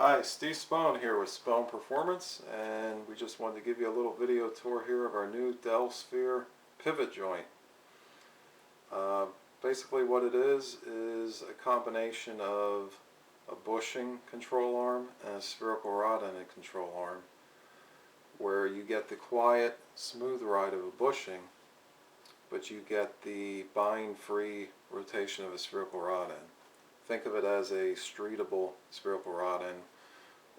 Hi, Steve Spohn here with Spohn Performance, and we just wanted to give you a little video tour here of our new Dell Sphere pivot joint. Basically what it is a combination of a bushing control arm and a spherical rod ended control arm, where you get the quiet, smooth ride of a bushing, but you get the bind-free rotation of a spherical rod end. Think of it as a streetable spherical rod end,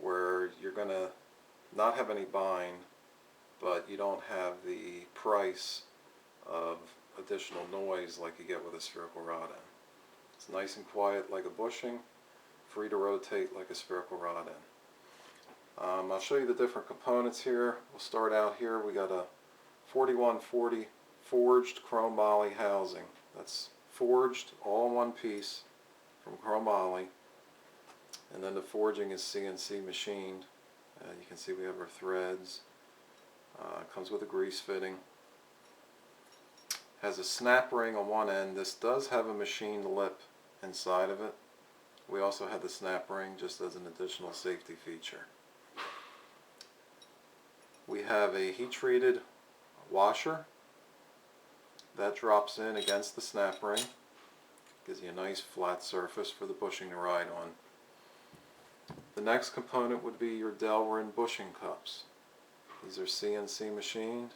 where you're going to not have any bind, but you don't have the price of additional noise like you get with a spherical rod end. It's nice and quiet like a bushing, free to rotate like a spherical rod end. I'll show you the different components here. We'll start out here. We got a 4140 forged chrome Volley housing. That's forged all in one piece from chrome Volley, and then the forging is CNC machined. You can see we have our threads. Comes with a grease fitting. Has a snap ring on one end. This does have a machined lip inside of it. We also had the snap ring just as an additional safety feature. We have a heat treated washer that drops in against the snap ring. Gives you a nice flat surface for the bushing to ride on. The next component would be your Delrin bushing cups. These are CNC machined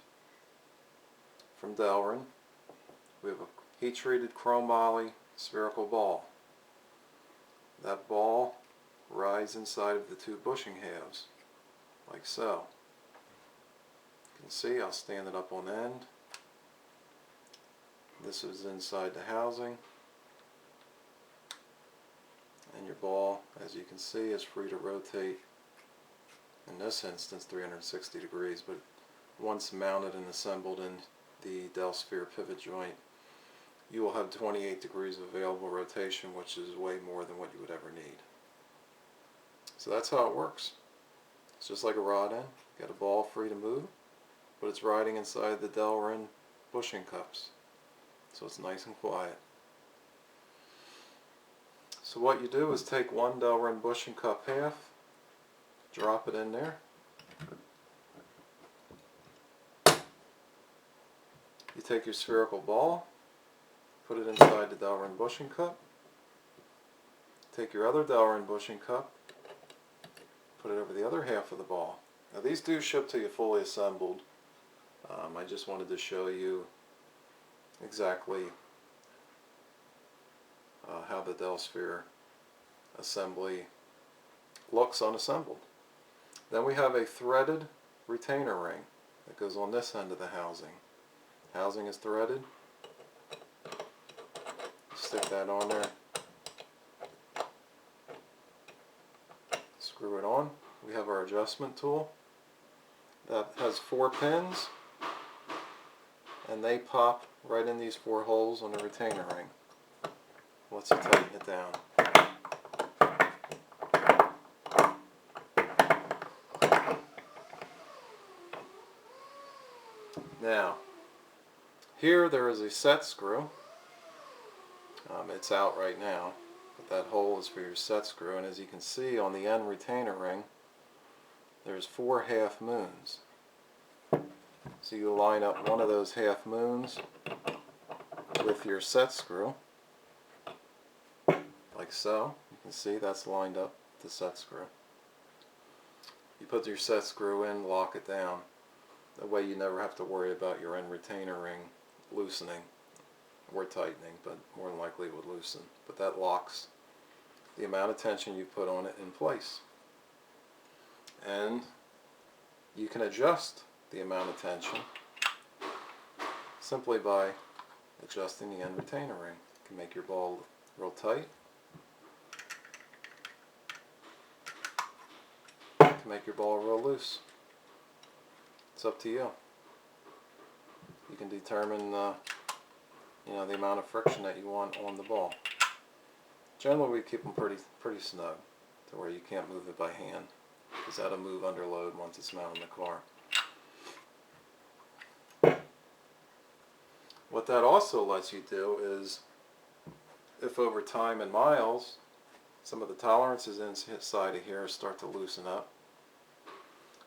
from Delrin. We have a heat treated chrome Volley spherical ball. That ball rides inside of the two bushing halves, like so. You can see I'll stand it up on end. This is inside the housing. And your ball, as you can see, is free to rotate, in this instance 360 degrees, but once mounted and assembled in the Dell Sphere pivot joint, you will have 28 degrees of available rotation, which is way more than what you would ever need. So that's how it works. It's just like a rod end. You got a ball free to move, but it's riding inside the Delrin bushing cups, so it's nice and quiet. So what you do is take one Delrin bushing cup half, drop it in there. You take your spherical ball, put it inside the Delrin bushing cup. Take your other Delrin bushing cup, put it over the other half of the ball. Now these do ship to you fully assembled. I just wanted to show you exactly how the Dell Sphere assembly looks unassembled. Then we have a threaded retainer ring that goes on this end of the housing. Housing is threaded. Stick that on there. Screw it on. We have our adjustment tool that has 4 pins, and they pop right in these 4 holes on the retainer ring. Let's tighten it down. Now, here there is a set screw. It's out right now, but that hole is for your set screw, and as you can see on the end retainer ring, there's 4 half moons. So you line up one of those half moons with your set screw, like so. You can see that's lined up the set screw. You put your set screw in, lock it down. That way you never have to worry about your end retainer ring loosening or tightening, but more than likely it would loosen. But that locks the amount of tension you put on it in place. And you can adjust the amount of tension simply by adjusting the end retainer ring. You can make your ball real tight. You can make your ball real loose. It's up to you. You can determine the amount of friction that you want on the ball. Generally we keep them pretty snug to where you can't move it by hand, because that'll move under load once it's mounted in the car. What that also lets you do is, if over time and miles some of the tolerances inside of here start to loosen up,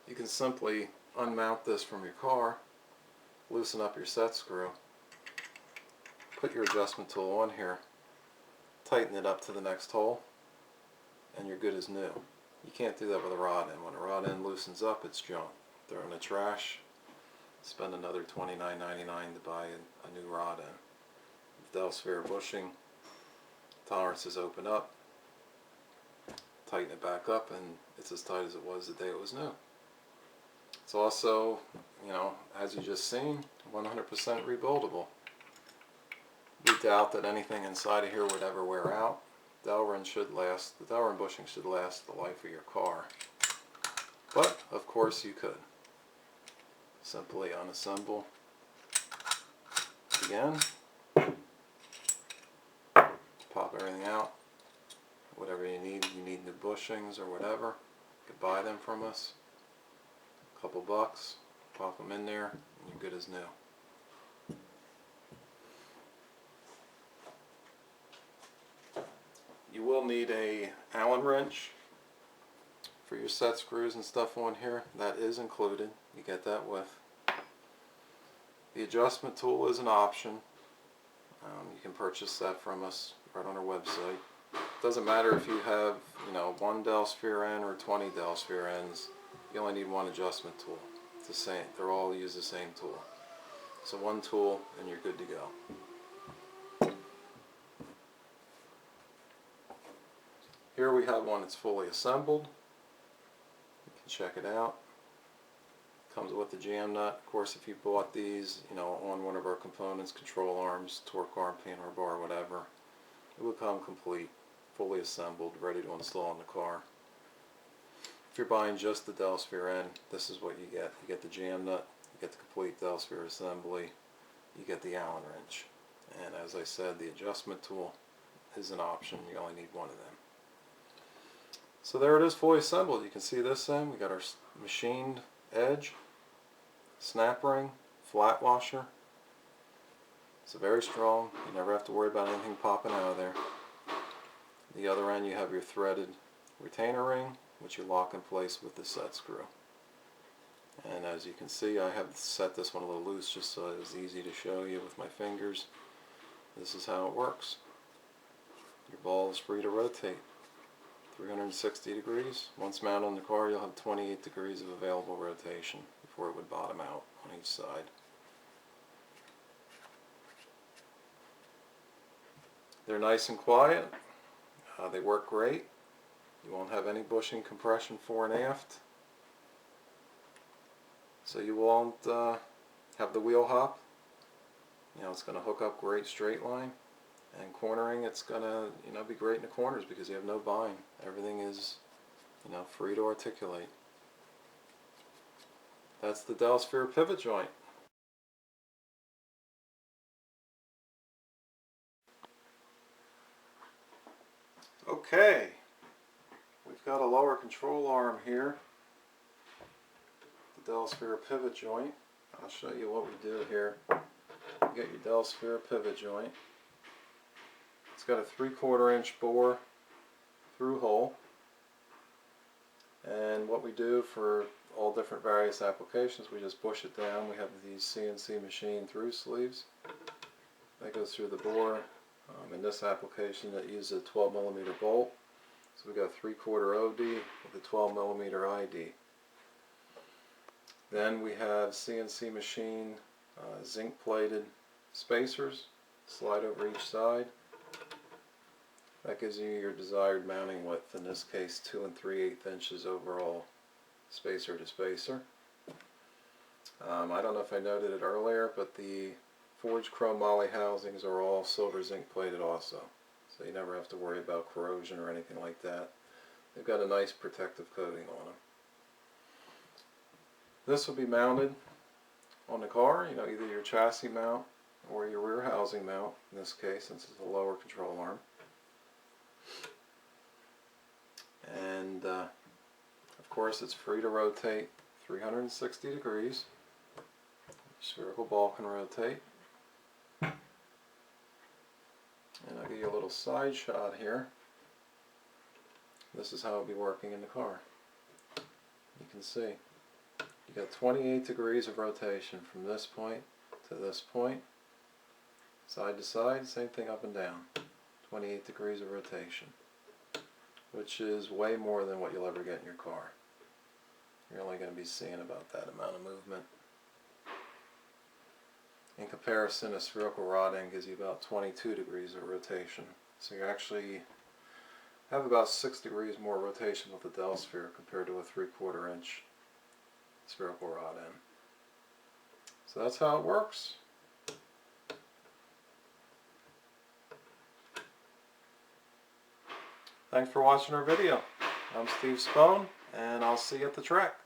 you can simply unmount this from your car, loosen up your set screw, put your adjustment tool on here, tighten it up to the next hole, and you're good as new. You can't do that with a rod end. When a rod end loosens up, it's junk. Throw it in the trash, spend another $29.99 to buy a new rod end. With Dell sphere bushing, tolerances open up, tighten it back up, and it's as tight as it was the day it was new. It's also, you know, as you just seen, 100% rebuildable. We doubt that anything inside of here would ever wear out. The Delrin bushing should last the life of your car. But, of course, you could. Simply unassemble again, pop everything out, whatever you need new bushings or whatever, you could buy them from us, a couple bucks, pop them in there, and you're good as new. You will need a Allen wrench for your set screws and stuff on here. That is included. You get that with. The adjustment tool is an option. You can purchase that from us right on our website. Doesn't matter if you have, you know, 1 Dell sphere end or 20 Dell sphere ends. You only need one adjustment tool. It's the same. They're all use the same tool. So one tool and you're good to go. Here we have one that's fully assembled. You can check it out. Comes with the jam nut. Of course, if you bought these, you know, on one of our components, control arms, torque arm, pin or bar, whatever, it would come complete, fully assembled, ready to install in the car. If you're buying just the Dell sphere end, this is what you get. You get the jam nut, you get the complete Dell sphere assembly, you get the Allen wrench. And as I said, the adjustment tool is an option. You only need one of them. So there it is, fully assembled. You can see this end. We got our machined edge, snap ring, flat washer. It's very strong. You never have to worry about anything popping out of there. The other end you have your threaded retainer ring, which you lock in place with the set screw. And as you can see, I have set this one a little loose just so it was easy to show you with my fingers. This is how it works. Your ball is free to rotate 360 degrees. Once mounted on the car, you'll have 28 degrees of available rotation before it would bottom out on each side. They're nice and quiet. They work great. You won't have any bushing compression fore and aft. So you won't have the wheel hop. You know, it's going to hook up great straight line. And cornering, it's going to, you know, be great in the corners because you have no bind. Everything is, you know, free to articulate. That's the Dell sphere pivot joint. Okay, we've got a lower control arm here, the Dell sphere pivot joint. I'll show you what we do here. You get your Dell sphere pivot joint. It's got a 3/4 inch bore through hole, and what we do for all different various applications, we just bush it down. We have these CNC machine through sleeves that goes through the bore. In this application, it uses a 12mm bolt, so we got 3/4 OD with a 12mm ID. Then we have CNC machine zinc plated spacers, slide over each side. That gives you your desired mounting width, in this case 2 3/8 inches overall, spacer to spacer. I don't know if I noted it earlier, but the forged chrome moly housings are all silver zinc plated also, so you never have to worry about corrosion or anything like that. They've got a nice protective coating on them. This will be mounted on the car, you know, either your chassis mount or your rear housing mount, in this case, since it's a lower control arm. And of course it's free to rotate 360 degrees. Spherical ball can rotate. And I'll give you a little side shot here. this is how it'll be working in the car. You can see you got 28 degrees of rotation from this point to this point, side to side, same thing up and down. 28 degrees of rotation, which is way more than what you'll ever get in your car. You're only going to be seeing about that amount of movement. In comparison, a spherical rod end gives you about 22 degrees of rotation. So you actually have about 6 degrees more rotation with the Dell sphere compared to a 3/4 inch spherical rod end. So that's how it works. Thanks for watching our video. I'm Steve Spohn, and I'll see you at the track.